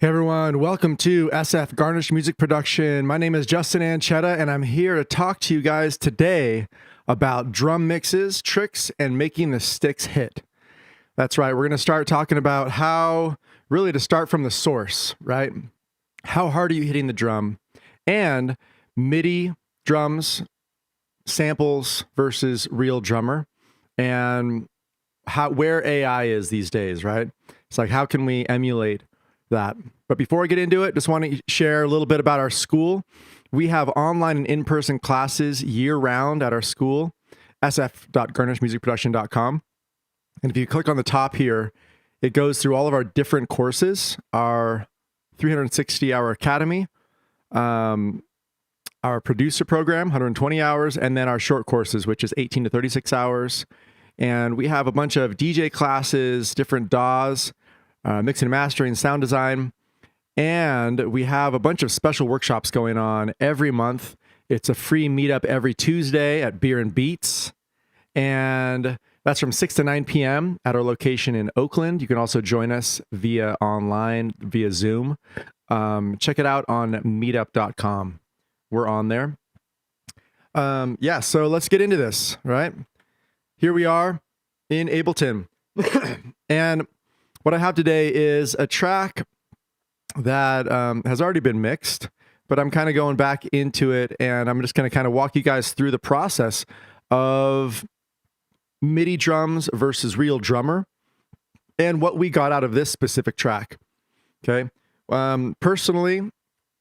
Hey everyone, welcome to SF Garnish Music Production. My name is Justin Anchetta, and I'm here to talk to you guys today about drum mixes, tricks, and making the sticks hit. That's right, we're going to start talking about how really to start from the source, right? How hard are you hitting the drum? And MIDI drums, samples versus real drummer, and where AI is these days, right? It's like, how can we emulate that? But before I get into it, just want to share a little bit about our school. We have online and in-person classes year-round at our school, sf.garnishmusicproduction.com. And if you click on the top here, it goes through all of our different courses, our 360-hour academy, our producer program, 120 hours, and then our short courses, which is 18 to 36 hours. And we have a bunch of DJ classes, different DAWs, mixing and mastering, sound design, and we have a bunch of special workshops going on every month. It's a free meetup every Tuesday at Beer and Beats, and that's from 6 to 9 p.m. at our location in Oakland. You can also join us via online, via Zoom. Check it out on meetup.com. We're on there. So let's get into this, right? Here we are in Ableton. And what I have today is a track that has already been mixed, but I'm kind of going back into it, and I'm just going to kind of walk you guys through the process of MIDI drums versus real drummer and what we got out of this specific track. Okay. Personally,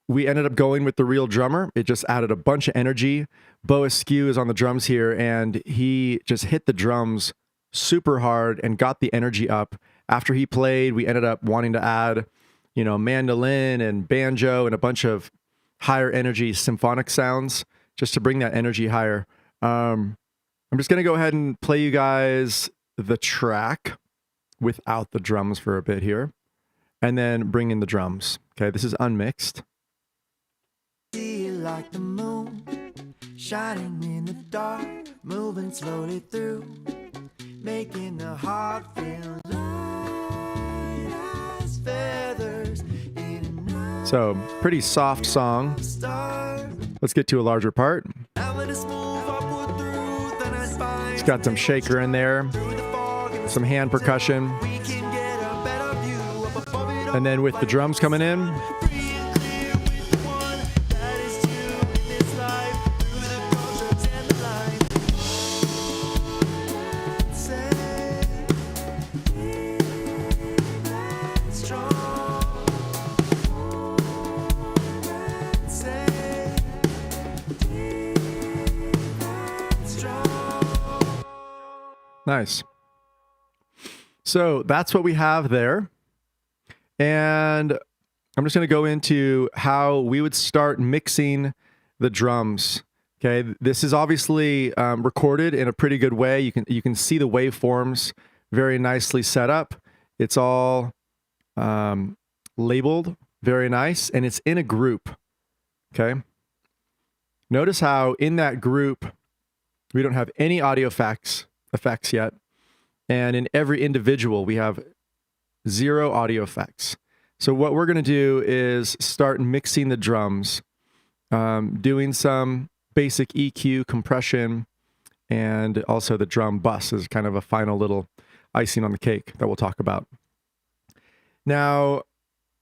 we ended up going with the real drummer. It just added a bunch of energy. Bo Askew is on the drums here, and he just hit the drums super hard and got the energy up. After he played, we ended up wanting to add, mandolin and banjo and a bunch of higher energy symphonic sounds just to bring that energy higher. I'm just going to go ahead and play you guys the track without the drums for a bit here, and then bring in the drums. Okay, this is unmixed. See like the moon shining in the dark, moving slowly through, making the heart feel light as feathers in a So, pretty soft song. star. Let's get to a larger part. It's It's got some shaker in there, some hand percussion, and then with the drums coming in, nice. So that's what we have there. And I'm just going to go into how we would start mixing the drums. Okay, this is obviously recorded in a pretty good way. You can see the waveforms very nicely set up. It's all labeled very nice, and it's in a group. Okay. Notice how in that group we don't have any audio effects yet, and in every individual we have 0 audio effects. So what we're going to do is start mixing the drums, doing some basic EQ, compression, and also the drum bus is kind of a final little icing on the cake that we'll talk about. Now,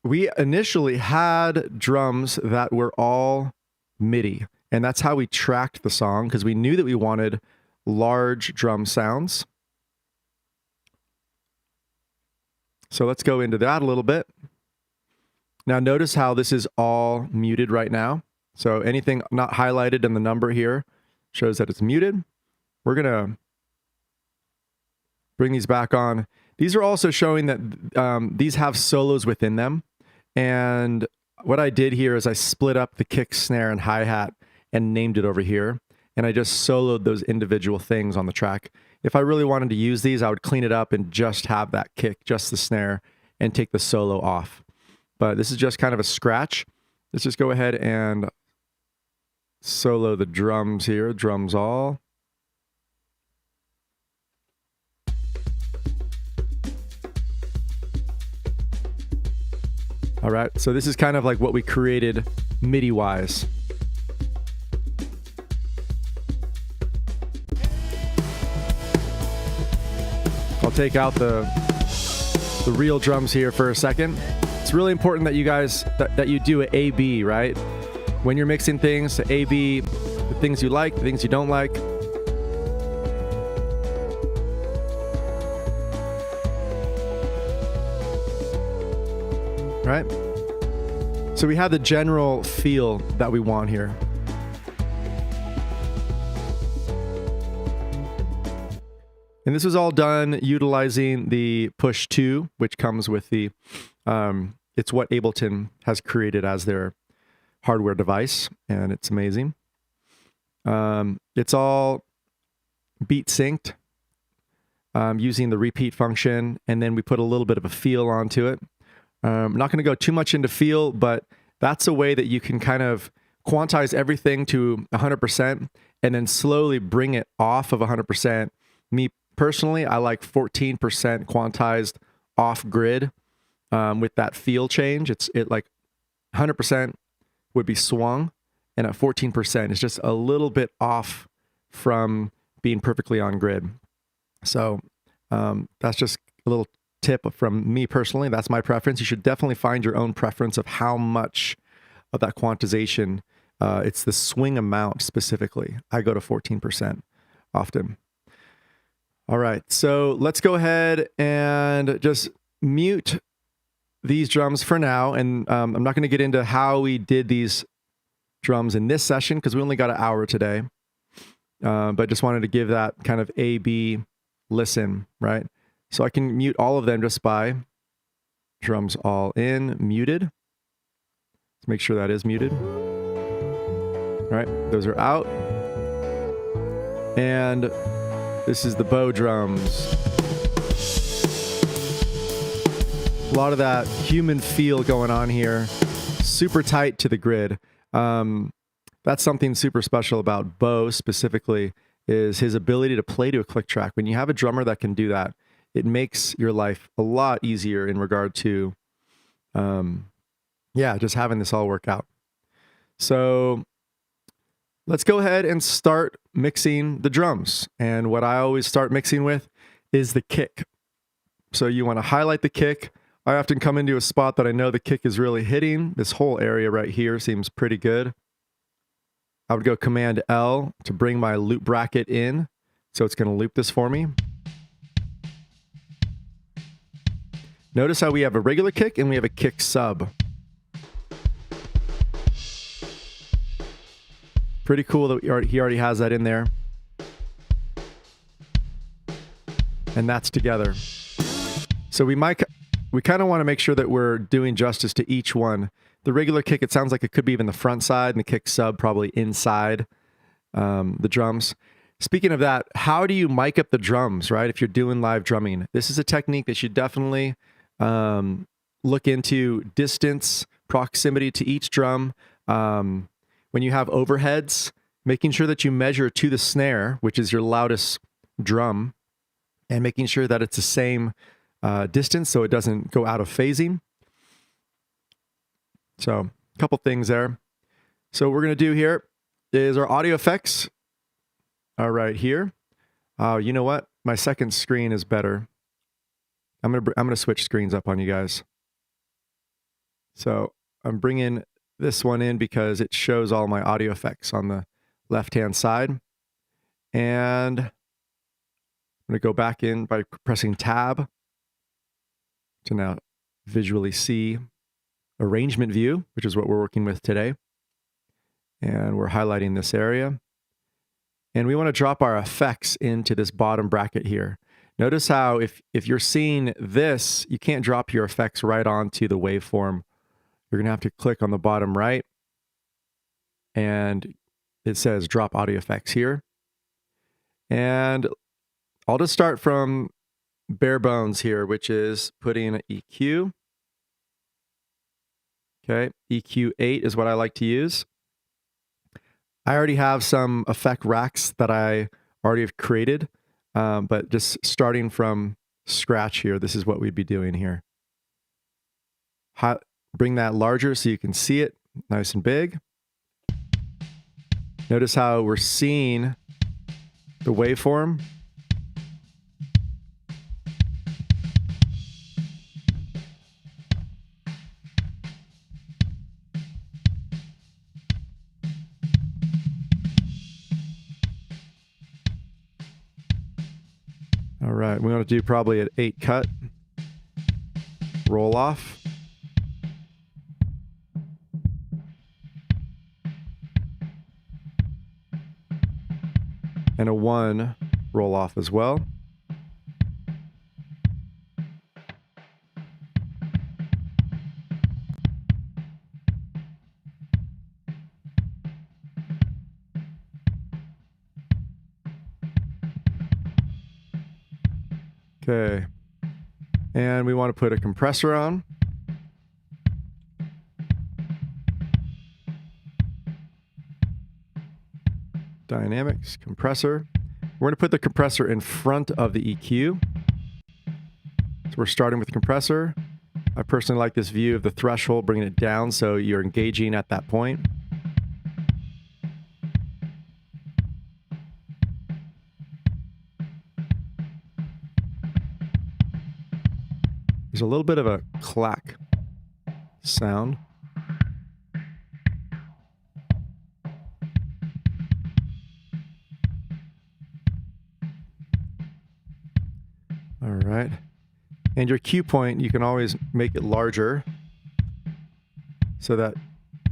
we initially had drums that were all MIDI, and that's how we tracked the song, because we knew that we wanted large drum sounds. So let's go into that a little bit. Now notice how this is all muted right now. So anything not highlighted in the number here shows that it's muted. We're going to bring these back on. These are also showing that these have solos within them. And what I did here is I split up the kick, snare, and hi-hat and named it over here. And I just soloed those individual things on the track. If I really wanted to use these, I would clean it up and just have that kick, just the snare, and take the solo off. But this is just kind of a scratch. Let's just go ahead and solo the drums here, drums all. All right, so this is kind of like what we created MIDI-wise. I'll take out the real drums here for a second. It's really important that you guys, that you do an A-B, right? When you're mixing things, A-B, the things you like, the things you don't like. Right? So we have the general feel that we want here. And this was all done utilizing the Push 2, which comes with the, it's what Ableton has created as their hardware device, and it's amazing. It's all beat synced using the repeat function, and then we put a little bit of a feel onto it. I'm not going to go too much into feel, but that's a way that you can kind of quantize everything to 100% and then slowly bring it off of 100%. Me personally, I like 14% quantized off grid with that feel change. It like 100% would be swung, and at 14% it's just a little bit off from being perfectly on grid. So that's just a little tip from me personally. That's my preference. You should definitely find your own preference of how much of that quantization. It's the swing amount specifically. I go to 14% often. All right, so let's go ahead and just mute these drums for now. And I'm not going to get into how we did these drums in this session because we only got an hour today. But just wanted to give that kind of A-B listen, right? So I can mute all of them just by drums all in, muted. Let's make sure that is muted. All right, those are out. And this is the bow drums. A lot of that human feel going on here. Super tight to the grid. That's something super special about Bo specifically, is his ability to play to a click track. When you have a drummer that can do that, it makes your life a lot easier in regard to, just having this all work out. So let's go ahead and start mixing the drums. And what I always start mixing with is the kick. So you want to highlight the kick. I often come into a spot that I know the kick is really hitting. This whole area right here seems pretty good. I would go Command L to bring my loop bracket in. So it's going to loop this for me. Notice how we have a regular kick and we have a kick sub. Pretty cool that he already has that in there. And that's together. So we kind of want to make sure that we're doing justice to each one. The regular kick, it sounds like it could be even the front side, and the kick sub probably inside the drums. Speaking of that, how do you mic up the drums, right? If you're doing live drumming, this is a technique that you definitely look into. Distance, proximity to each drum. When you have overheads, making sure that you measure to the snare, which is your loudest drum, and making sure that it's the same distance so it doesn't go out of phasing. So a couple things there. So what we're going to do here is our audio effects are right here. You know what? My second screen is better. I'm going to switch screens up on you guys. So I'm bringing this one in because it shows all my audio effects on the left-hand side. And I'm going to go back in by pressing Tab to now visually see arrangement view, which is what we're working with today. And we're highlighting this area. And we want to drop our effects into this bottom bracket here. Notice how if you're seeing this, you can't drop your effects right onto the waveform. You're going to have to click on the bottom right. And it says drop audio effects here. And I'll just start from bare bones here, which is putting an EQ. Okay, EQ 8 is what I like to use. I already have some effect racks that I already have created, but just starting from scratch here, this is what we'd be doing here. bring that larger so you can see it nice and big. Notice how we're seeing the waveform. All right, we want to do probably an 8 cut roll off. And a 1 roll off as well. Okay, and we want to put a compressor on. Dynamics, compressor. We're going to put the compressor in front of the EQ. So we're starting with the compressor. I personally like this view of the threshold, bringing it down so you're engaging at that point. There's a little bit of a clack sound. All right. And your cue point, you can always make it larger so that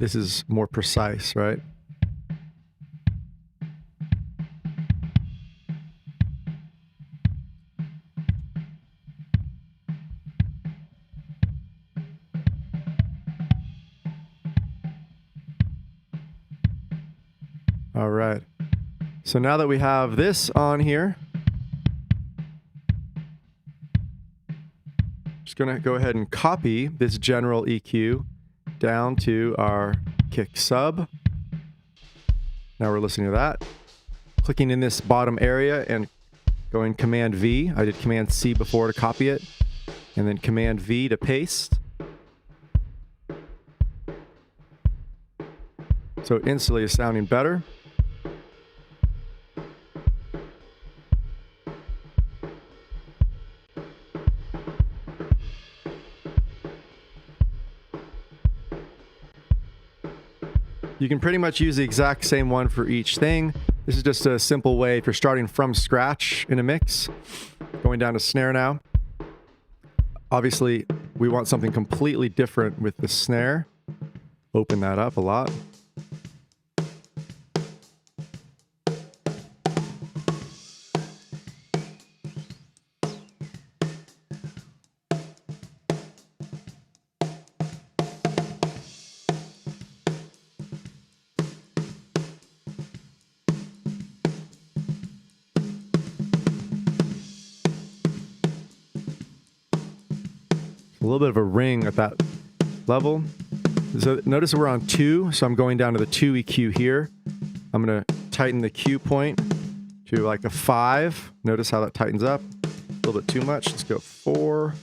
this is more precise, right? All right. So now that we have this on here, just going to go ahead and copy this general EQ down to our kick sub. Now we're listening to that. Clicking in this bottom area and going Command V. I did Command C before to copy it, and then Command V to paste. So it instantly is sounding better. You can pretty much use the exact same one for each thing. This is just a simple way if you're starting from scratch in a mix. Going down to snare now. Obviously, we want something completely different with the snare. Open that up a lot. A little bit of a ring at that level. So notice we're on 2, so I'm going down to the 2 EQ here. I'm going to tighten the cue point to like a 5. Notice how that tightens up. A little bit too much. Let's go 4,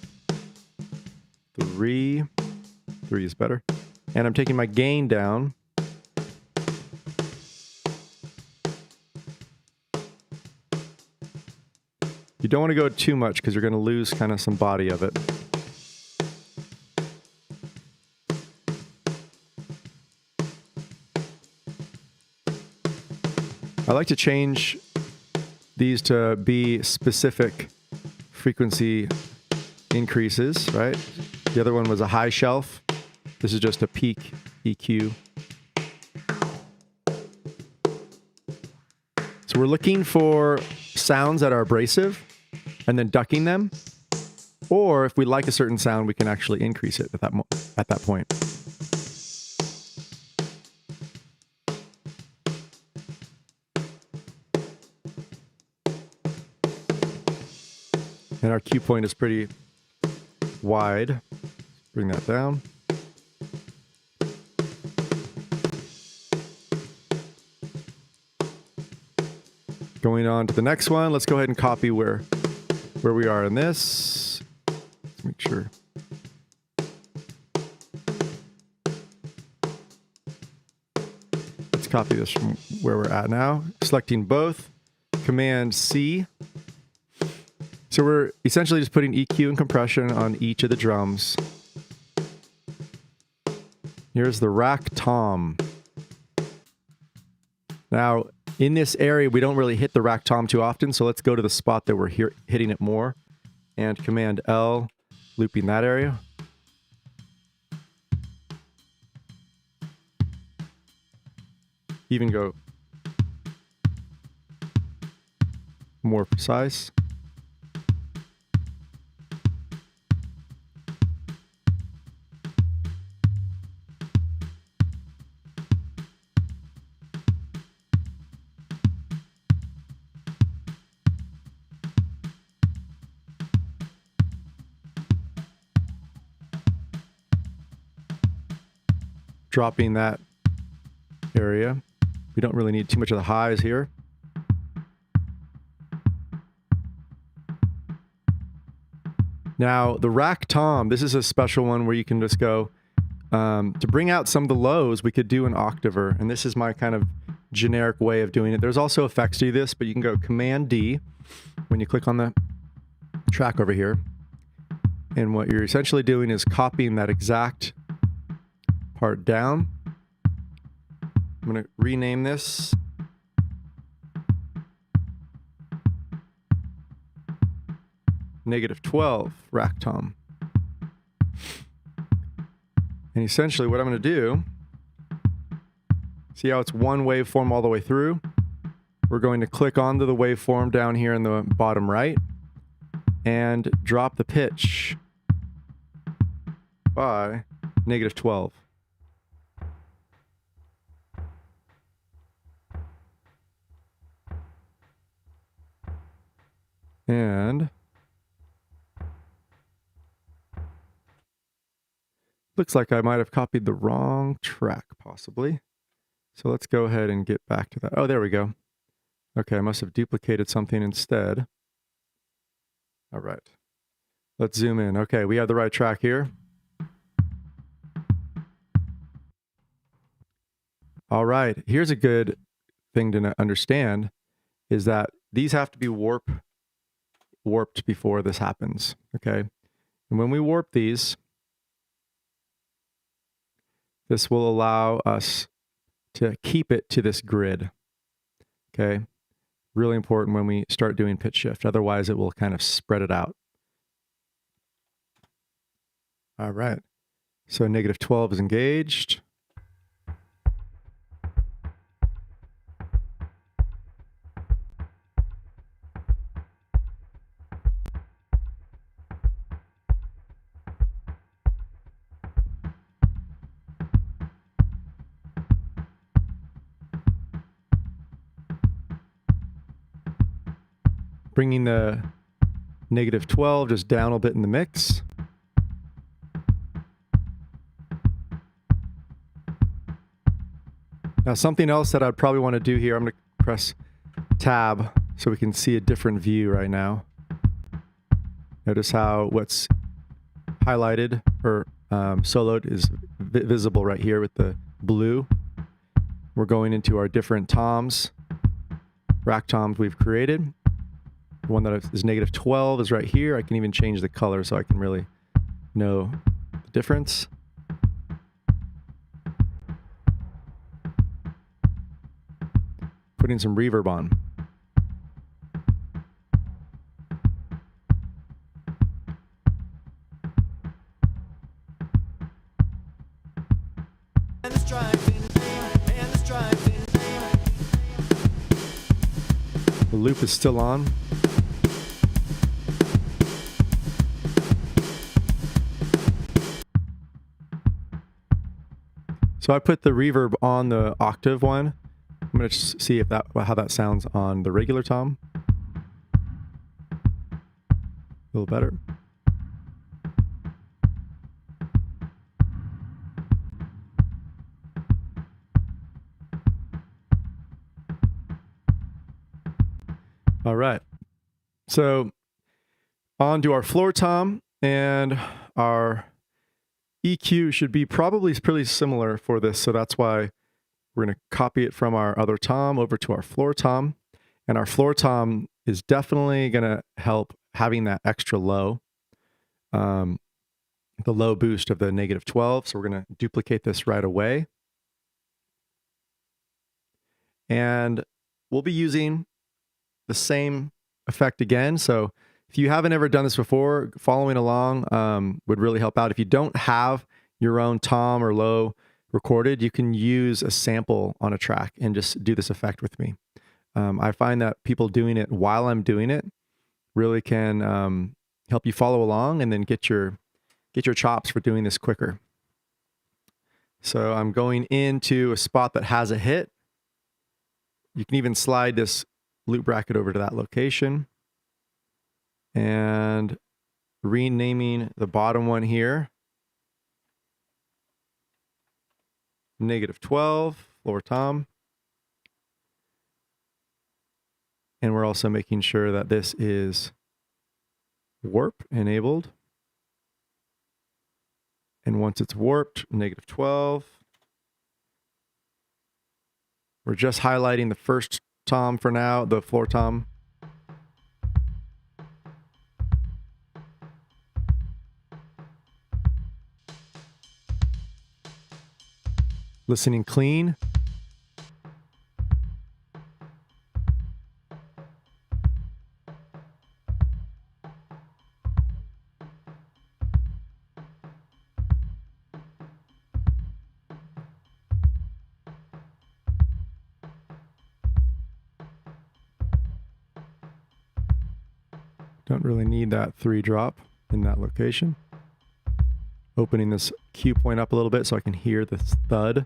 3. 3 is better. And I'm taking my gain down. You don't want to go too much because you're going to lose kind of some body of it. I like to change these to be specific frequency increases, right? The other one was a high shelf. This is just a peak EQ. So we're looking for sounds that are abrasive and then ducking them. Or if we like a certain sound, we can actually increase it at that point. And our cue point is pretty wide. Bring that down. Going on to the next one, let's go ahead and copy where we are in this. Let's make sure. copy this from where we're at now. Selecting both, Command C. So we're essentially just putting EQ and compression on each of the drums. Here's the rack tom. Now, in this area, we don't really hit the rack tom too often, so let's go to the spot that we're hitting it more. And Command L, looping that area. Even go more precise. Dropping that area. We don't really need too much of the highs here. Now, the rack tom, this is a special one where you can just go, to bring out some of the lows, we could do an octaver, and this is my kind of generic way of doing it. There's also effects to this, but you can go Command D when you click on the track over here. And what you're essentially doing is copying that exact part down. I'm going to rename this. -12 rack tom. And essentially what I'm going to do, see how it's one waveform all the way through? We're going to click onto the waveform down here in the bottom right and drop the pitch by -12. And looks like I might have copied the wrong track, possibly. So let's go ahead and get back to that. Oh, there we go. Okay, I must have duplicated something instead. All right. Let's zoom in. Okay, we have the right track here. All right, here's a good thing to understand, is that these have to be warped before this happens, okay? And when we warp these, this will allow us to keep it to this grid, okay? Really important when we start doing pitch shift. Otherwise, it will kind of spread it out. All right. So -12 is engaged. Bringing the -12 just down a little bit in the mix. Now, something else that I'd probably want to do here, I'm going to press tab so we can see a different view right now. Notice how what's highlighted or soloed is visible right here with the blue. We're going into our different toms, rack toms we've created. The one that is -12 is right here. I can even change the color so I can really know the difference. Putting some reverb on. The loop is still on. So I put the reverb on the octave one. I'm going to see if how that sounds on the regular tom. A little better. All right. So on to our floor tom, and our EQ should be probably pretty similar for this, so that's why We're going to copy it from our other tom over to our floor tom. And our floor tom is definitely going to help having that extra low, the low boost of the -12. So we're going to duplicate this right away. And we'll be using the same effect again. So if you haven't ever done this before, following along would really help out. If you don't have your own tom or low recorded, you can use a sample on a track and just do this effect with me. I find that people doing it while I'm doing it really can help you follow along and then get your chops for doing this quicker. So I'm going into a spot that has a hit. You can even slide this loop bracket over to that location and renaming the bottom one here -12 floor tom. And we're also making sure that this is warp enabled. And once it's warped, -12. We're just highlighting the first tom for now, the floor tom. Listening clean. Don't really need that 3 drop in that location. Opening this cue point up a little bit so I can hear the thud.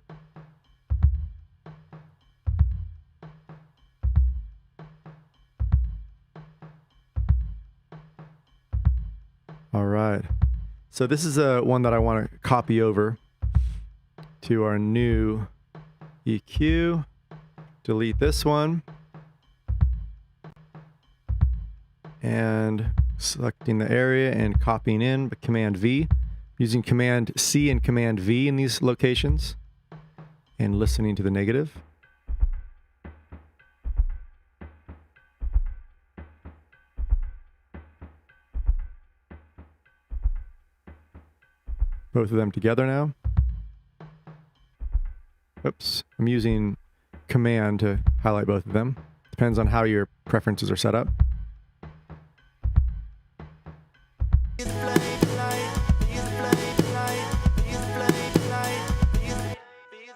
All right. So this is one that I want to copy over to our new EQ. Delete this one. And selecting the area and copying in, but Command V, using Command C and Command V in these locations, and listening to the negative. Both of them together now. Oops, I'm using Command to highlight both of them. Depends on how your preferences are set up.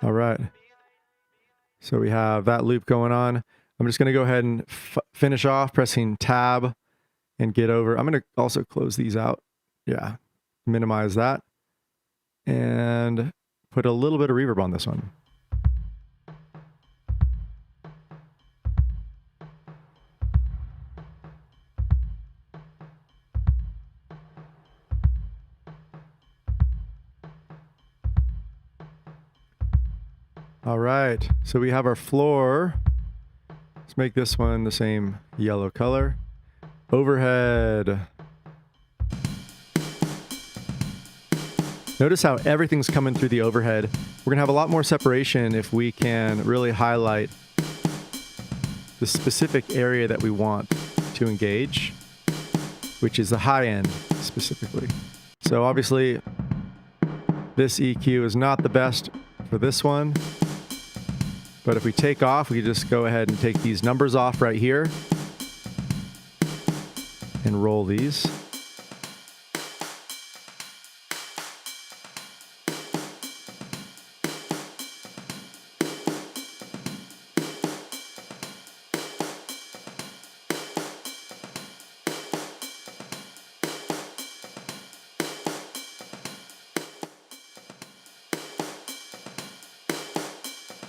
All right, so we have that loop going on. I'm just going to go ahead and finish off pressing tab and get over. I'm going to also close these out. Yeah, minimize that and put a little bit of reverb on this one. All right, so we have our floor. Let's make this one the same yellow color. Overhead. Notice how everything's coming through the overhead. We're gonna have a lot more separation if we can really highlight the specific area that we want to engage, which is the high end specifically. So obviously this EQ is not the best for this one. But if we take off, we can just go ahead and take these numbers off right here and roll these.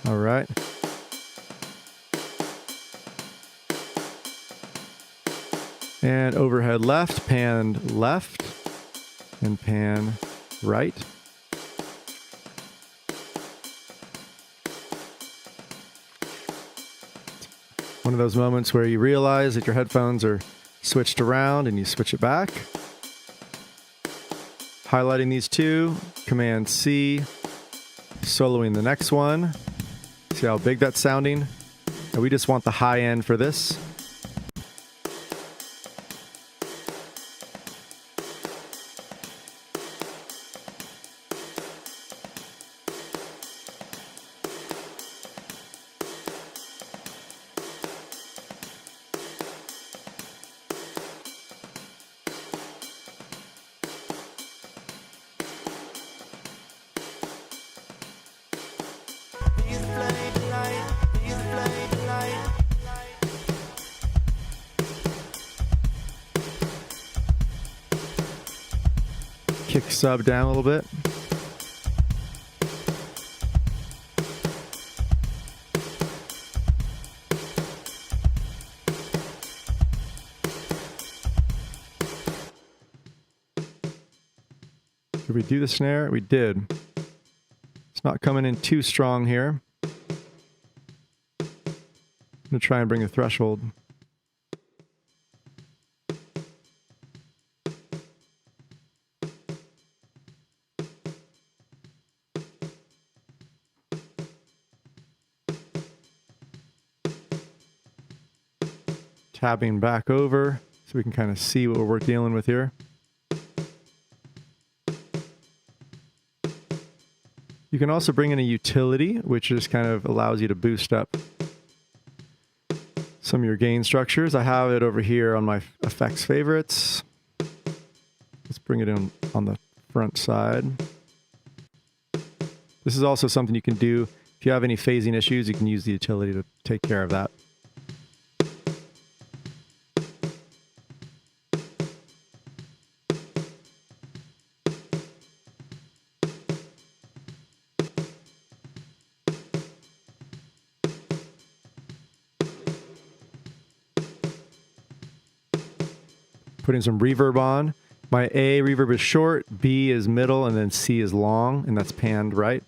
All right. And overhead left, pan left, and pan right. One of those moments where you realize that your headphones are switched around and you switch it back. Highlighting these two, Command C, soloing the next one. See See how big that's sounding? And we just want the high end for this. Kick sub down a little bit. Did we do the snare? We did. It's not coming in too strong here. I'm going to try and bring the threshold. Tabbing back over so we can kind of see what we're dealing with here. You can also bring in a utility, which just kind of allows you to boost up some of your gain structures. I have it over here on my effects favorites. Let's bring it in on the front side. This is also something you can do. If you have any phasing issues, you can use the utility to take care of that. Putting some reverb on. My A reverb is short, B is middle, and then C is long, and that's panned right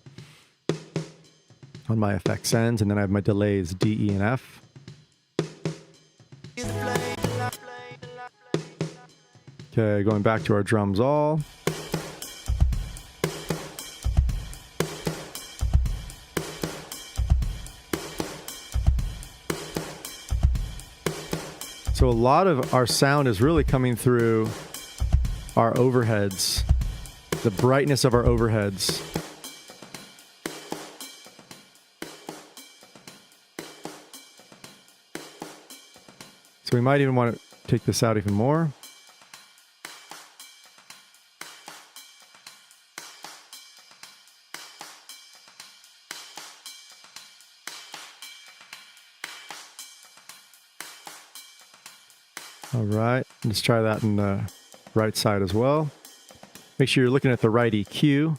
on my effects ends. And then I have my delays D, E, and F. Okay, going back to our drums all. So a lot of our sound is really coming through our overheads, the brightness of our overheads. So we might even want to take this out even more. All right, let's try that in the right side as well. Make sure you're looking at the right EQ.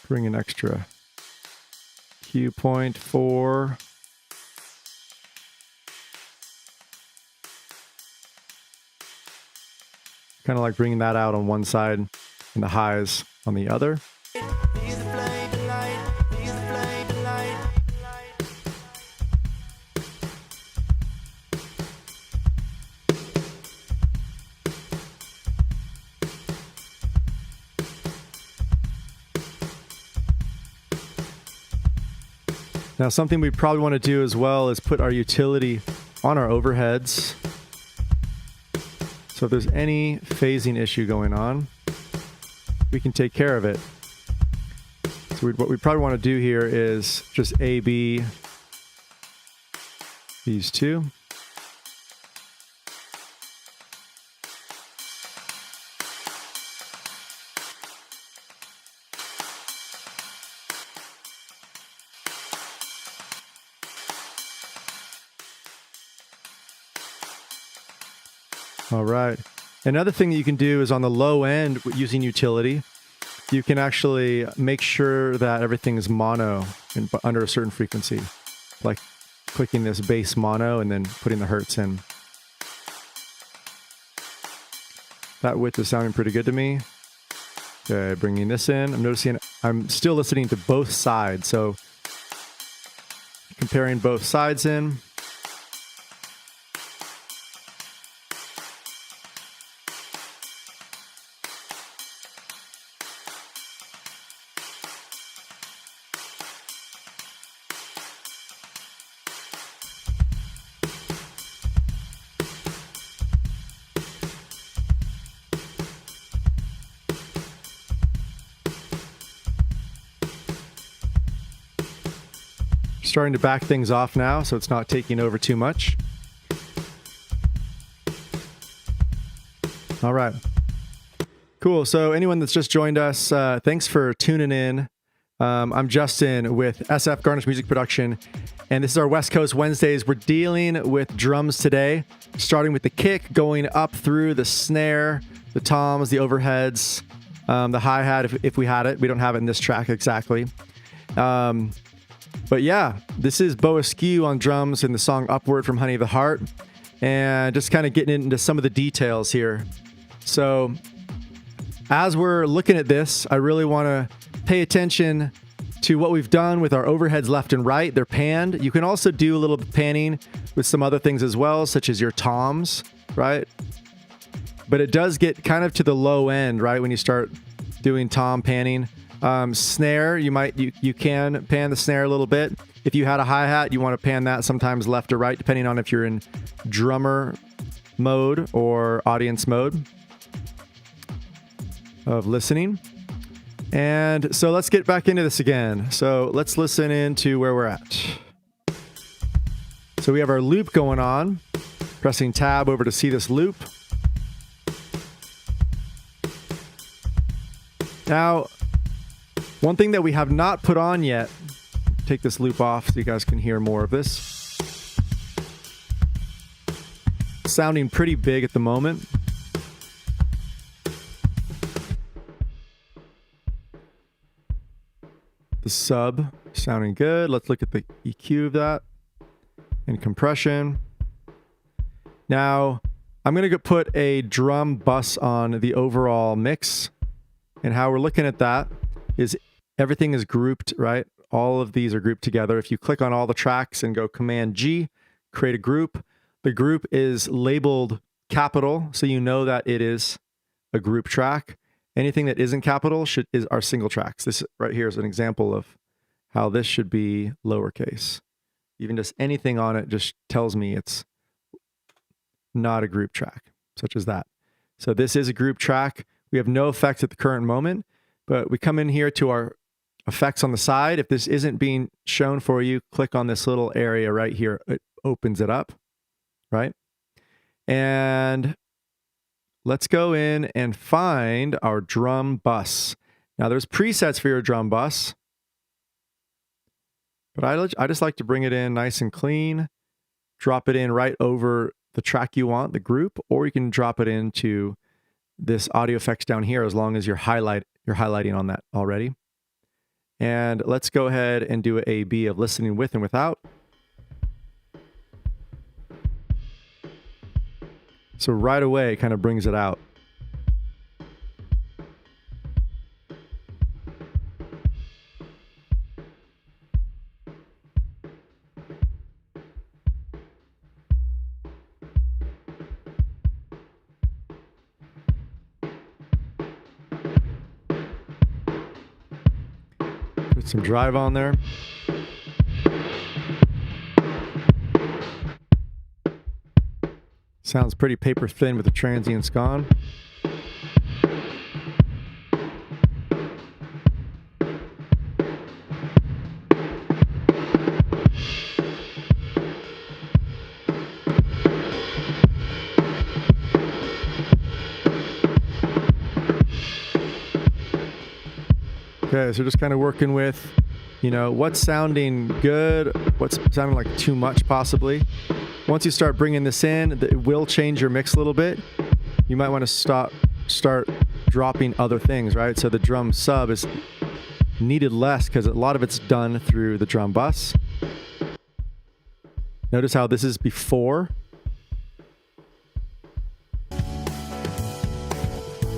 Bring an extra cue point for kind of like bringing that out on one side and the highs on the other. Now, something we probably want to do as well is put our utility on our overheads. So if there's any phasing issue going on, we can take care of it. So what we probably want to do here is just A-B these two. All right. Another thing that you can do is on the low end using utility, you can actually make sure that everything is mono under a certain frequency, like clicking this bass mono and then putting the hertz in. That width is sounding pretty good to me. Okay, bringing this in. I'm noticing I'm still listening to both sides, so comparing both sides in. starting to back things off now, so it's not taking over too much. All right. Cool. So anyone that's just joined us, thanks for tuning in. I'm Justin with SF Garnish Music Production, and this is our West Coast Wednesdays. We're dealing with drums today, starting with the kick, going up through the snare, the toms, the overheads, the hi-hat if we had it. We don't have it in this track exactly. But yeah, this is Bo Askew on drums in the song Upward from Honey of the Heart, and just kind of getting into some of the details here. So as we're looking at this, I really want to pay attention to what we've done with our overheads left and right. They're panned. You can also do a little panning with some other things as well, such as your toms, right? But it does get kind of to the low end, right? When you start doing tom panning. Snare, you can pan the snare a little bit. If you had a hi-hat, you want to pan that sometimes left or right, depending on if you're in drummer mode or audience mode of listening. And so let's get back into this again. So let's listen into where we're at. So we have our loop going on. Pressing tab over to see this loop. Now, one thing that we have not put on yet, take this loop off so you guys can hear more of this. Sounding pretty big at the moment. The sub sounding good. Let's look at the EQ of that and compression. Now, I'm going to put a drum bus on the overall mix. And how we're looking at that is everything is grouped, right? All of these are grouped together. If you click on all the tracks and go Command G, create a group, the group is labeled capital, so you know that it is a group track. Anything that isn't capital are single tracks. This right here is an example of how this should be lowercase. Even just anything on it just tells me it's not a group track, such as that. So this is a group track. We have no effects at the current moment, but we come in here to our effects on the side. If this isn't being shown for you, click on this little area right here. It opens it up, right? And let's go in and find our drum bus. Now there's presets for your drum bus, but I just like to bring it in nice and clean, drop it in right over the track you want, the group, or you can drop it into this audio effects down here as long as you're highlighting on that already. And let's go ahead and do an A/B of listening with and without. So right away, it kind of brings it out. Put some drive on there. Sounds pretty paper thin with the transients gone. Okay, so just kind of working with, what's sounding good, what's sounding like too much possibly. Once you start bringing this in, it will change your mix a little bit. You might want to start dropping other things, right? So the drum sub is needed less because a lot of it's done through the drum bus. Notice how this is before.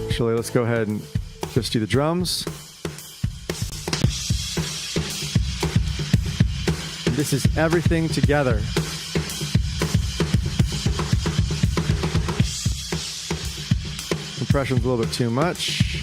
Actually, let's go ahead and just do the drums. This is everything together. Compression's a little bit too much.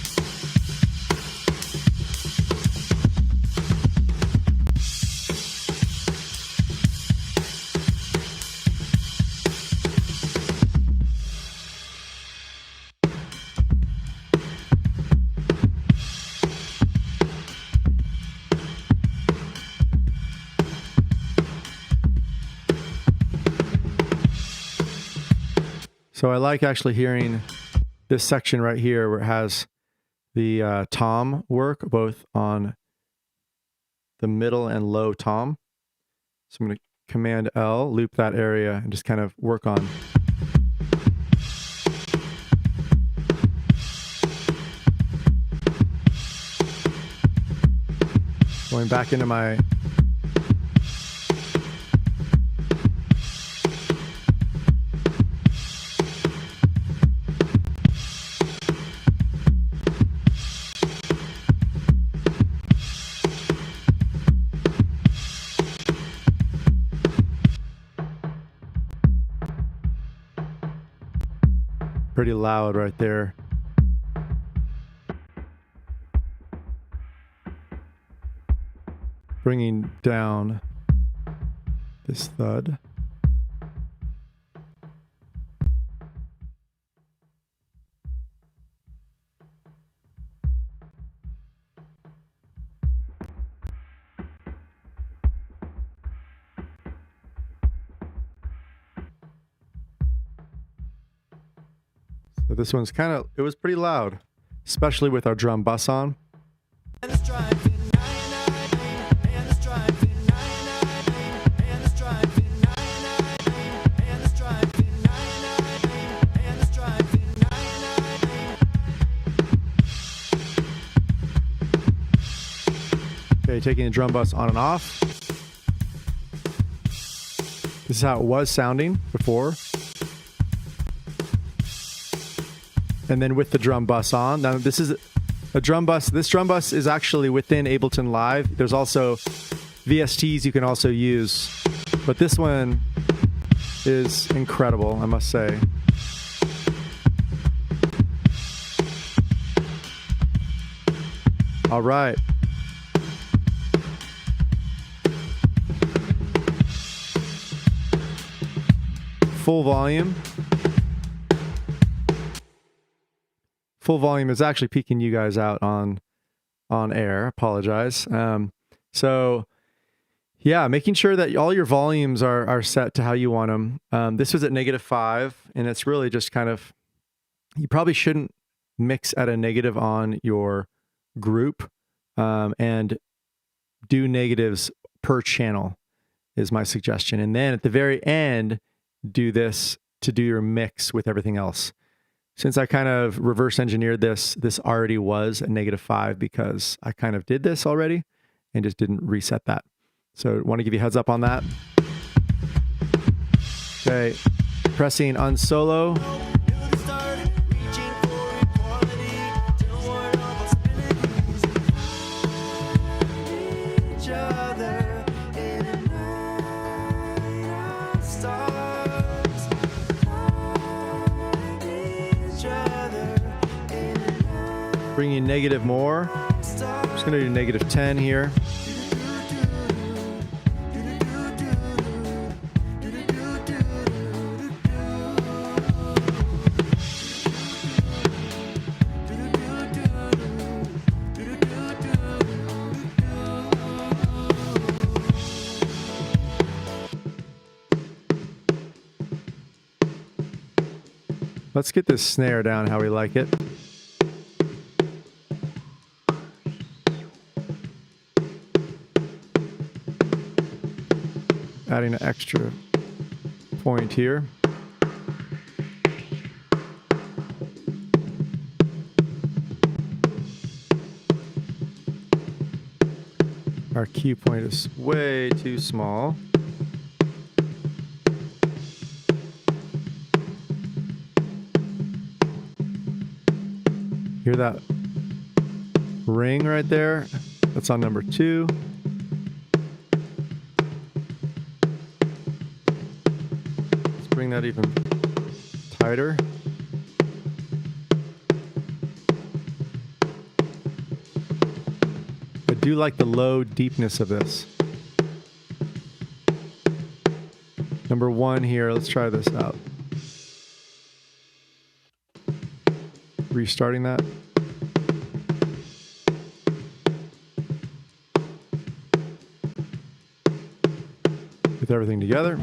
So I like actually hearing this section right here where it has the tom work both on the middle and low tom. So I'm going to Command L, loop that area, and just kind of work on. Going back into my pretty loud right there. Bringing down this thud. So this one's kind of, it was pretty loud, especially with our drum bus on. Okay, taking the drum bus on and off. This is how it was sounding before. And then with the drum bus on. Now this is a drum bus. This drum bus is actually within Ableton Live. There's also VSTs you can also use. But this one is incredible, I must say. All right. Full volume. Full volume is actually peeking you guys out on air. Apologize. So yeah, making sure that all your volumes are set to how you want them. This was at -5, and it's really just kind of, you probably shouldn't mix at a negative on your group, and do negatives per channel is my suggestion. And then at the very end, do this to do your mix with everything else. Since I kind of reverse engineered this already was a -5 because I kind of did this already and just didn't reset that. So I want to give you a heads up on that. Okay, pressing unsolo. Bringing negative more. I'm just going to do -10 here. Let's get this snare down how we like it. Adding an extra point here. Our cue point is way too small. Hear that ring right there? That's on number 2. Bring that even tighter. I do like the low deepness of this. Number 1 here, let's try this out. Restarting that. With everything together.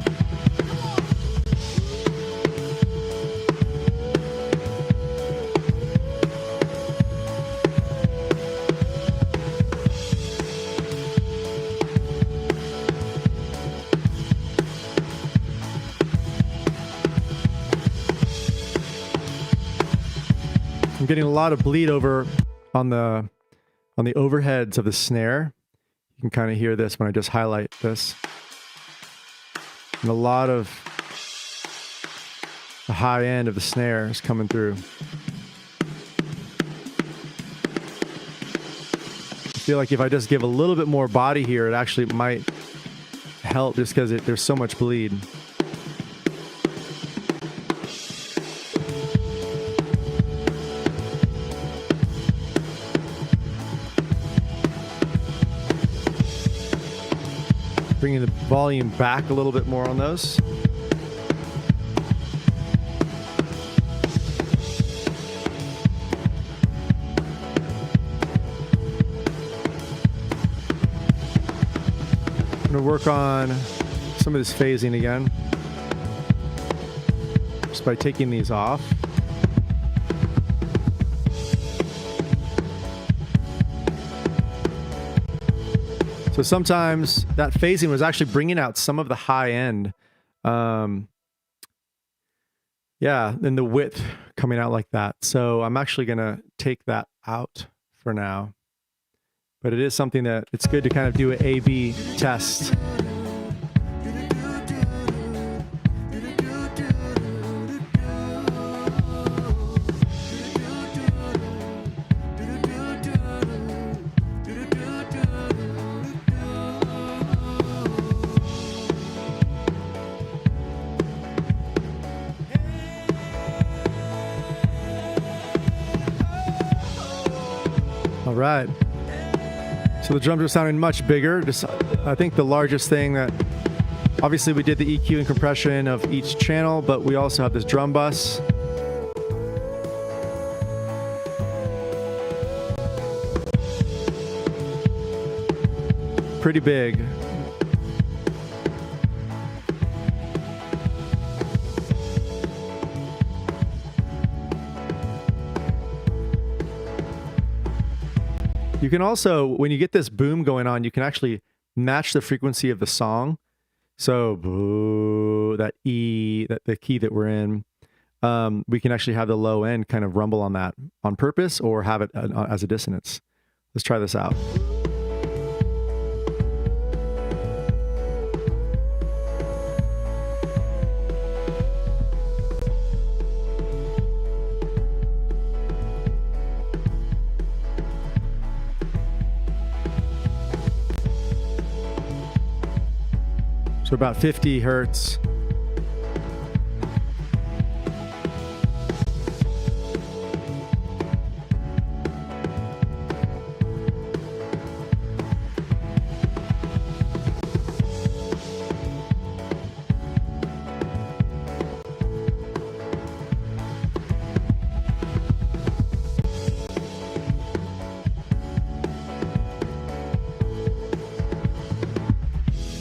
getting a lot of bleed over on the overheads of the snare. You can kind of hear this when I just highlight this. And a lot of the high end of the snare is coming through. I feel like if I just give a little bit more body here, it actually might help just because there's so much bleed. Bringing the volume back a little bit more on those. I'm going to work on some of this phasing again, just by taking these off. So sometimes that phasing was actually bringing out some of the high end. Yeah, and the width coming out like that. So I'm actually going to take that out for now. But it is something that it's good to kind of do an A/B test. All right. So the drums are sounding much bigger. Just, I think the largest thing that, obviously we did the EQ and compression of each channel, but we also have this drum bus. Pretty big. You can also, when you get this boom going on, you can actually match the frequency of the song. So boo, that E, the key that we're in, we can actually have the low end kind of rumble on that on purpose or have it as a dissonance. Let's try this out. So about 50 hertz.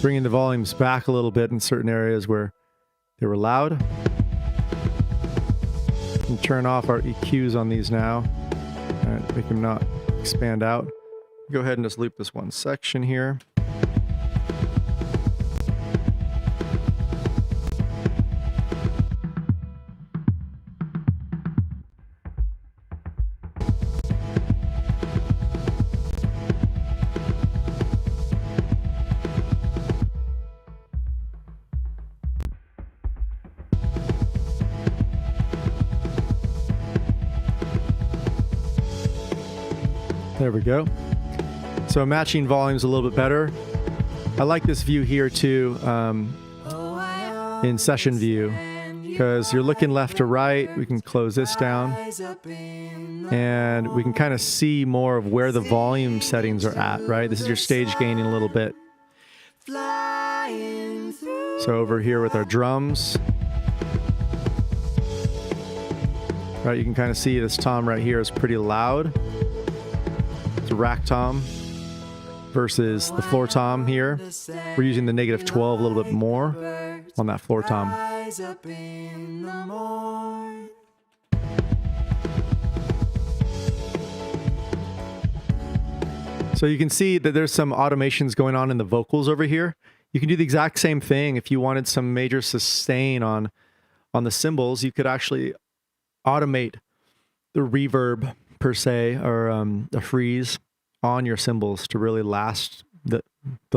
Bringing the volumes back a little bit in certain areas where they were loud. And turn off our EQs on these now and make them not expand out. Go ahead and just loop this one section here. There we go. So matching volumes a little bit better. I like this view here too, in session view, because you're looking left to right. We can close this down and we can kind of see more of where the volume settings are at, right? This is your stage gaining a little bit. So over here with our drums, right, you can kind of see this tom right here is pretty loud. The rack tom versus the floor tom here. We're using the -12 a little bit more on that floor tom. So you can see that there's some automations going on in the vocals over here. You can do the exact same thing if you wanted some major sustain on the cymbals. You could actually automate reverb per se, or a freeze on your cymbals to really last the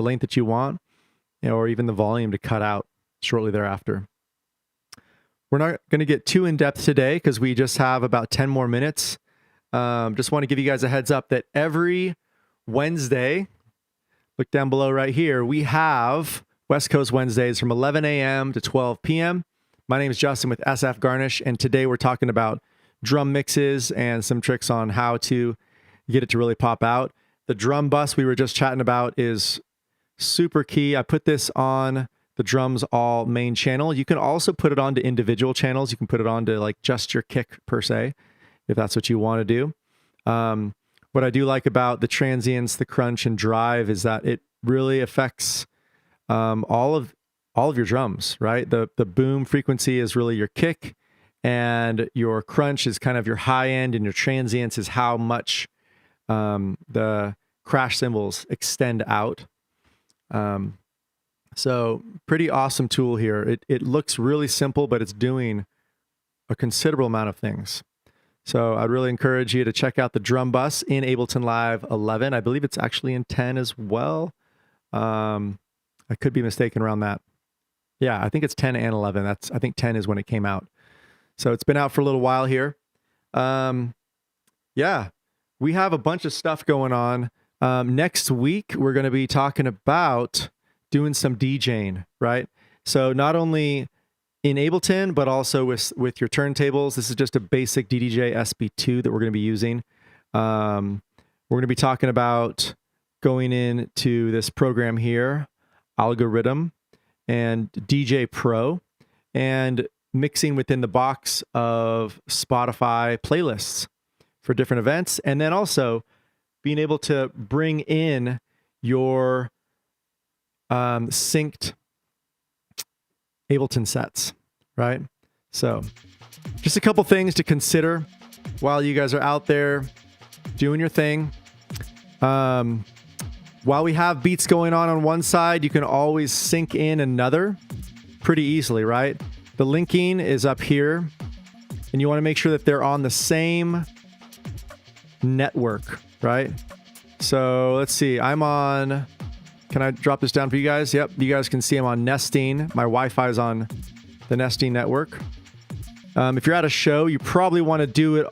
length that you want, or even the volume to cut out shortly thereafter. We're not going to get too in depth today because we just have about 10 more minutes. Just want to give you guys a heads up that every Wednesday, look down below right here, we have West Coast Wednesdays from 11 a.m. to 12 p.m. My name is Justin with SF Garnish, and today we're talking about drum mixes and some tricks on how to get it to really pop out. The drum bus we were just chatting about is super key. I put this on the Drums All main channel. You can also put it onto individual channels. You can put it onto like just your kick per se, if that's what you want to do. What I do like about the transients, the crunch and drive is that it really affects all of your drums, right? The boom frequency is really your kick, and your crunch is kind of your high end, and your transients is how much the crash cymbals extend out. So pretty awesome tool here. It looks really simple, but it's doing a considerable amount of things. So I'd really encourage you to check out the drum bus in Ableton Live 11. I believe it's actually in 10 as well. I could be mistaken around that. Yeah, I think it's 10 and 11. I think 10 is when it came out. So it's been out for a little while here. Yeah, we have a bunch of stuff going on. Next week, we're going to be talking about doing some DJing, right? So not only in Ableton, but also with your turntables. This is just a basic DDJ SB2 that we're going to be using. We're going to be talking about going into this program here, Algorithm, and DJ Pro, and mixing within the box of Spotify playlists for different events, and then also being able to bring in your synced Ableton sets, right? So just a couple things to consider while you guys are out there doing your thing. While we have beats going on one side, you can always sync in another pretty easily, right? The linking is up here, and you want to make sure that they're on the same network, right? So let's see, I'm on, can I drop this down for you guys? Yep, you guys can see I'm on Nesting. My Wi-Fi is on the Nesting network. If you're at a show, you probably want to do it,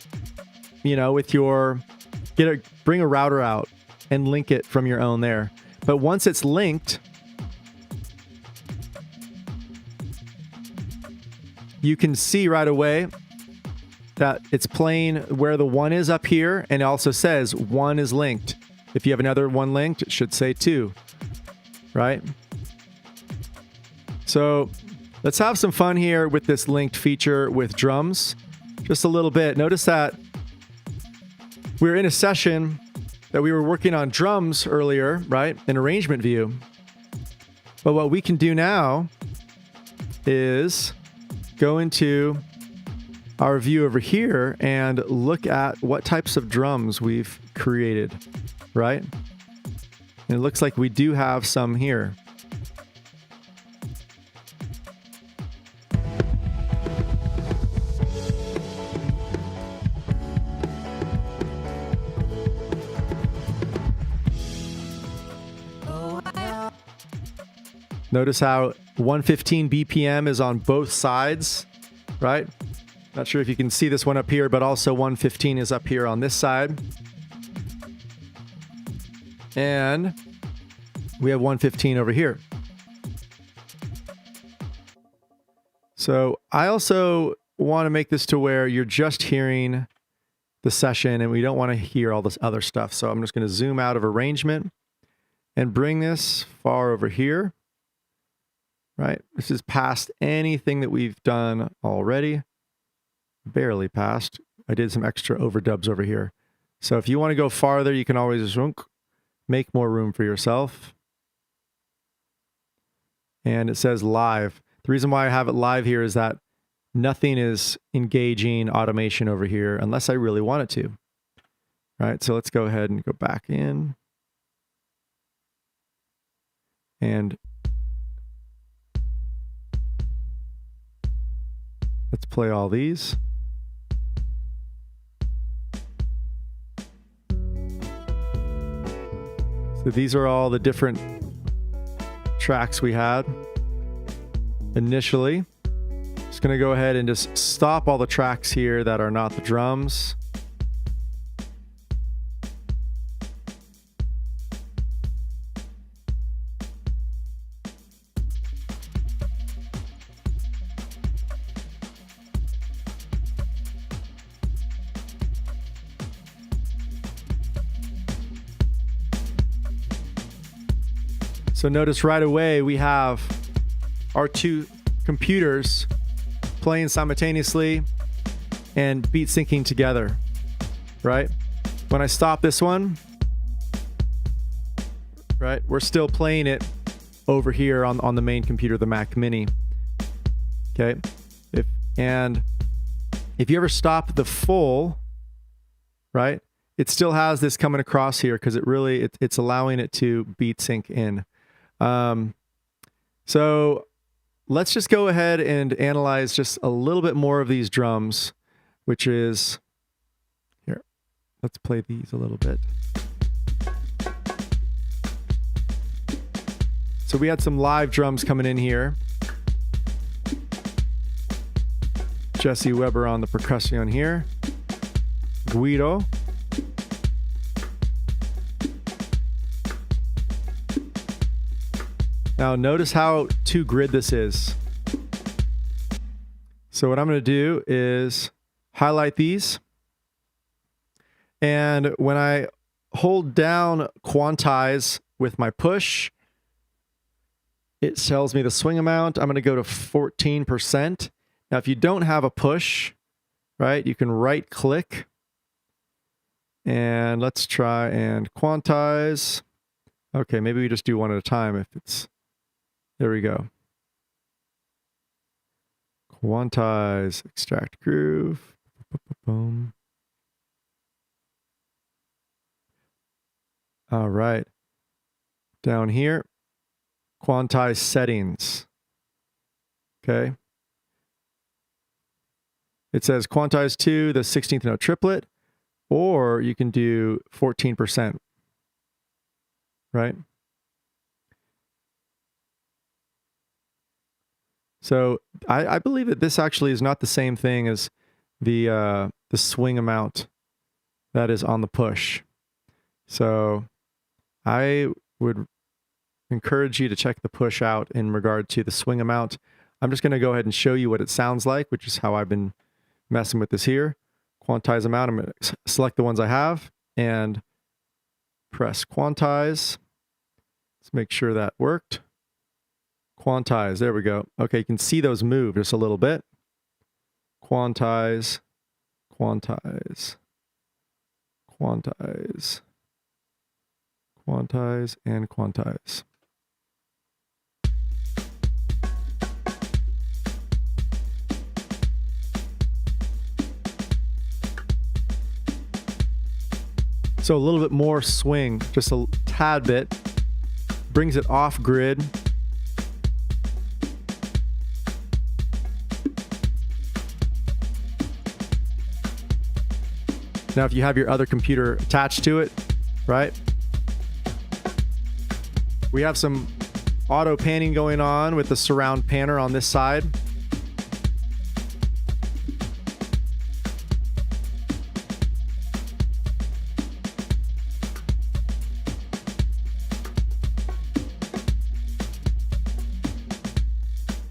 with your, bring a router out and link it from your own there. But once it's linked, you can see right away that it's playing where the 1 is up here, and it also says 1 is linked. If you have another 1 linked, it should say 2, right? So let's have some fun here with this linked feature with drums. Just a little bit. Notice that we're in a session that we were working on drums earlier, right? In arrangement view. But what we can do now is go into our view over here and look at what types of drums we've created, right? And it looks like we do have some here. Notice how 115 BPM is on both sides, right? Not sure if you can see this one up here, but also 115 is up here on this side. And we have 115 over here. So I also want to make this to where you're just hearing the session and we don't want to hear all this other stuff. So I'm just going to zoom out of arrangement and bring this far over here. Right? This is past anything that we've done already. Barely past. I did some extra overdubs over here. So if you want to go farther, you can always make more room for yourself. And it says live. The reason why I have it live here is that nothing is engaging automation over here unless I really want it to. All right, so let's go ahead and go back in. And let's play all these. So these are all the different tracks we had initially. Just going to go ahead and just stop all the tracks here that are not the drums. So notice right away we have our two computers playing simultaneously and beat syncing together, right? When I stop this one, right, we're still playing it over here on the main computer, the Mac Mini. Okay, if you ever stop the full, right, it still has this coming across here because it's allowing it to beat sync in. So let's just go ahead and analyze just a little bit more of these drums, which is here. Let's play these a little bit. So we had some live drums coming in here. Jesse Weber on the percussion here. Guido. Now notice how 2-grid this is. So what I'm going to do is highlight these. And when I hold down quantize with my push, it tells me the swing amount. I'm going to go to 14%. Now if you don't have a push, right, you can right click. And let's try and quantize. Okay, maybe we just do one at a time if it's... There we go. Quantize, extract groove. Boom. All right. Down here, quantize settings. Okay. It says quantize to the 16th note triplet, or you can do 14%. Right? So I believe that this actually is not the same thing as the swing amount that is on the push. So I would encourage you to check the push out in regard to the swing amount. I'm just going to go ahead and show you what it sounds like, which is how I've been messing with this here. Quantize amount. I'm going to select the ones I have and press quantize. Let's make sure that worked. Quantize, there we go. Okay, you can see those move just a little bit. Quantize, quantize, quantize, quantize, and quantize. So a little bit more swing, just a tad bit, brings it off grid. Now, if you have your other computer attached to it, right? We have some auto panning going on with the surround panner on this side.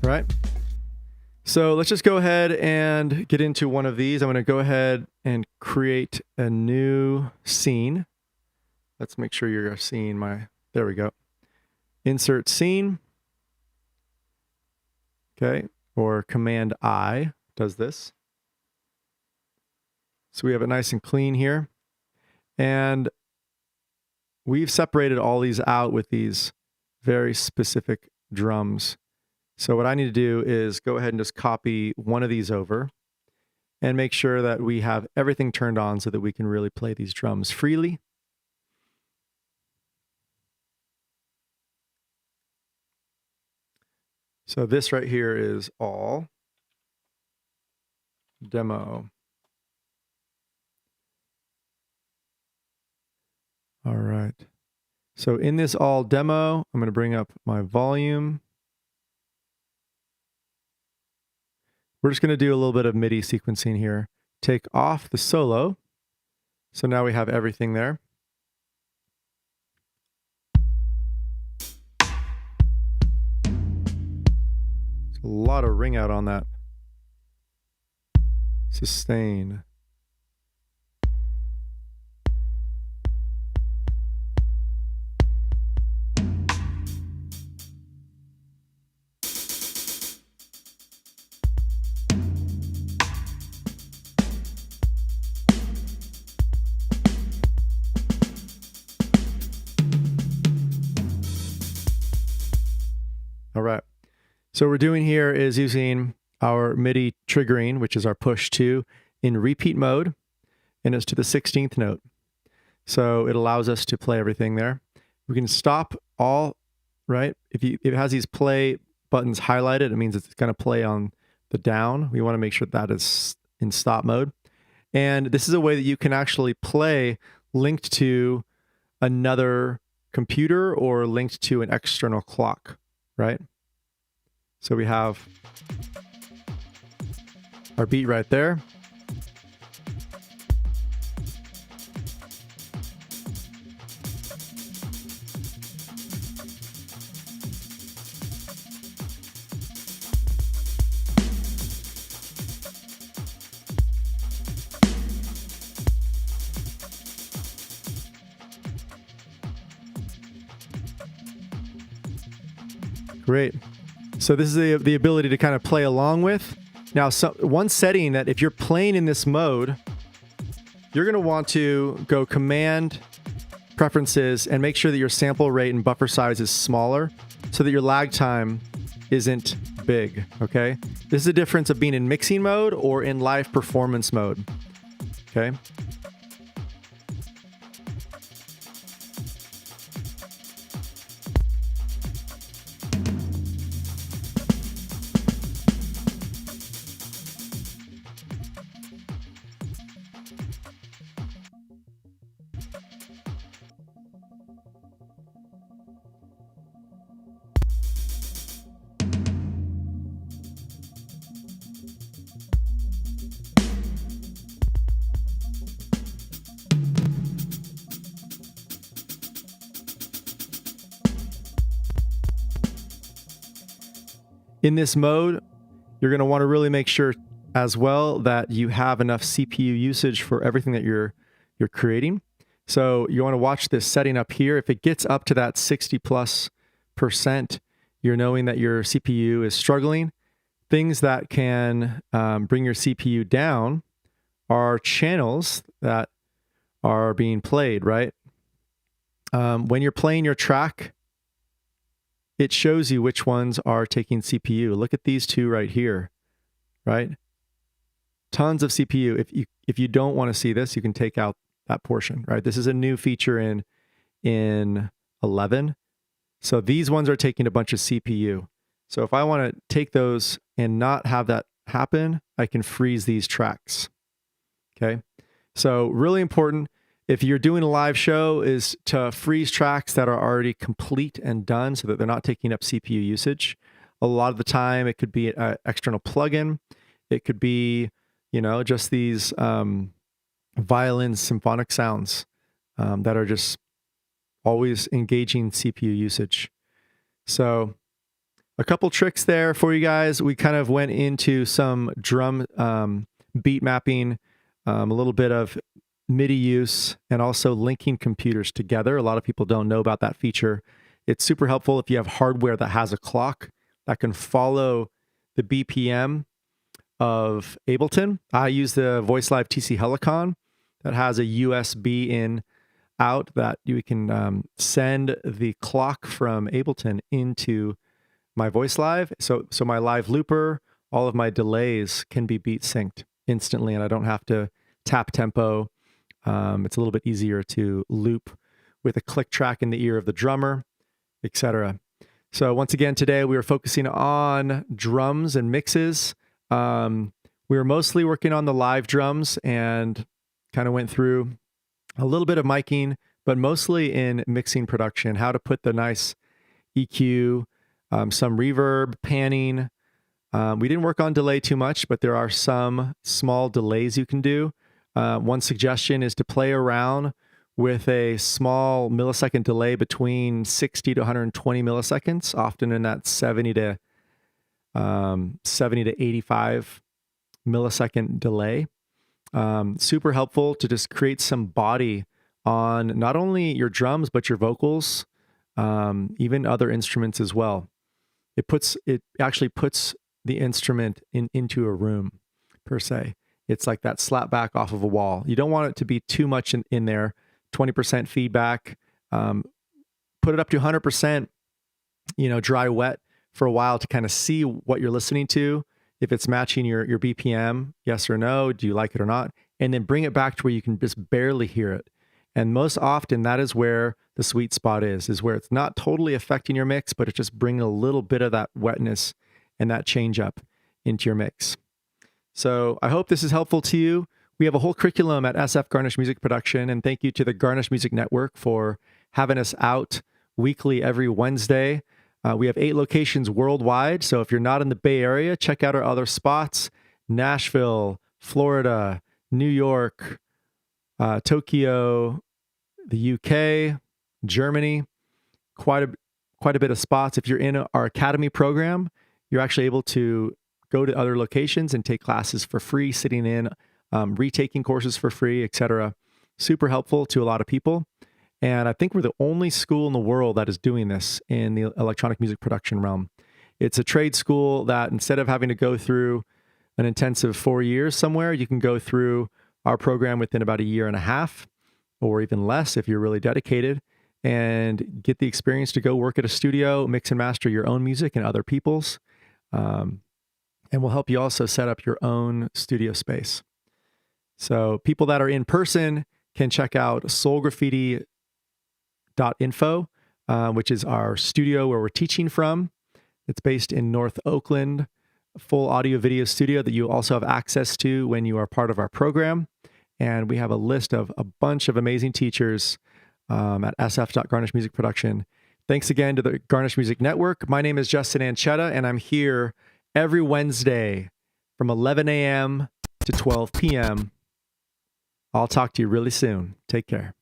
Right? So let's just go ahead and get into one of these. I'm going to go ahead and create a new scene. Let's make sure you're seeing my, there we go. Insert scene. Okay, or Command I does this. So we have it nice and clean here. And we've separated all these out with these very specific drums. So what I need to do is go ahead and just copy one of these over and make sure that we have everything turned on so that we can really play these drums freely. So this right here is all demo. All right. So in this all demo, I'm going to bring up my volume. We're just going to do a little bit of MIDI sequencing here. Take off the solo. So now we have everything there. There's a lot of ring out on that. Sustain. All right. So what we're doing here is using our MIDI triggering, which is our push 2, in repeat mode, and it's to the 16th note. So it allows us to play everything there. We can stop all, right? If it has these play buttons highlighted, it means it's going to play on the down. We want to make sure that is in stop mode. And this is a way that you can actually play linked to another computer or linked to an external clock, right? So we have our beat right there. Great. So this is the ability to kind of play along with. Now, one setting that if you're playing in this mode, you're going to want to go Command, Preferences, and make sure that your sample rate and buffer size is smaller so that your lag time isn't big, okay? This is the difference of being in mixing mode or in live performance mode, okay? In this mode, you're going to want to really make sure as well that you have enough CPU usage for everything that you're creating. So you want to watch this setting up here. If it gets up to that 60+%, you're knowing that your CPU is struggling. Things that can bring your CPU down are channels that are being played, right? When you're playing your track, it shows you which ones are taking CPU. Look at these two right here, right? Tons of CPU. If you don't want to see this, you can take out that portion, right? This is a new feature in 11. So these ones are taking a bunch of CPU. So if I want to take those and not have that happen, I can freeze these tracks, okay? So really important, if you're doing a live show, is to freeze tracks that are already complete and done so that they're not taking up CPU usage. A lot of the time, it could be an external plugin. It could be, you know, just these violin symphonic sounds that are just always engaging CPU usage. So a couple tricks there for you guys. We kind of went into some drum beat mapping, a little bit of MIDI use, and also linking computers together. A lot of people don't know about that feature. It's super helpful if you have hardware that has a clock that can follow the BPM of Ableton. I use the VoiceLive TC Helicon that has a USB in out that you can send the clock from Ableton into my VoiceLive. So my live looper, all of my delays can be beat synced instantly, and I don't have to tap tempo. It's a little bit easier to loop with a click track in the ear of the drummer, etc. So once again, today we were focusing on drums and mixes. We were mostly working on the live drums and kind of went through a little bit of miking, but mostly in mixing production, how to put the nice EQ, some reverb, panning. We didn't work on delay too much, but there are some small delays you can do. One suggestion is to play around with a small millisecond delay between 60 to 120 milliseconds, often in that 70 to 85 millisecond delay. Super helpful to just create some body on not only your drums, but your vocals, even other instruments as well. It actually puts the instrument into a room, per se. It's like that slap back off of a wall. You don't want it to be too much in there. 20% feedback. Put it up to 100%, dry wet for a while to kind of see what you're listening to. If it's matching your BPM, yes or no, do you like it or not? And then bring it back to where you can just barely hear it. And most often that is where the sweet spot is where it's not totally affecting your mix, but it's just bringing a little bit of that wetness and that change up into your mix. So I hope this is helpful to you. We have a whole curriculum at SF Garnish Music Production, and thank you to the Garnish Music Network for having us out weekly every Wednesday. We have 8 locations worldwide, so if you're not in the Bay Area, check out our other spots: Nashville, Florida, New York, Tokyo, the UK, Germany. Quite a bit of spots. If you're in our Academy program, you're actually able to go to other locations and take classes for free, sitting in, retaking courses for free, etc. Super helpful to a lot of people. And I think we're the only school in the world that is doing this in the electronic music production realm. It's a trade school that instead of having to go through an intensive 4 years somewhere, you can go through our program within about a year and a half, or even less if you're really dedicated, and get the experience to go work at a studio, mix and master your own music and other people's. And we'll help you also set up your own studio space. So people that are in person can check out soulgraffiti.info, which is our studio where we're teaching from. It's based in North Oakland, a full audio video studio that you also have access to when you are part of our program. And we have a list of a bunch of amazing teachers at sf.garnish music production. Thanks again to the Garnish Music Network. My name is Justin Anchetta, and I'm here every Wednesday from 11 a.m. to 12 p.m. I'll talk to you really soon. Take care.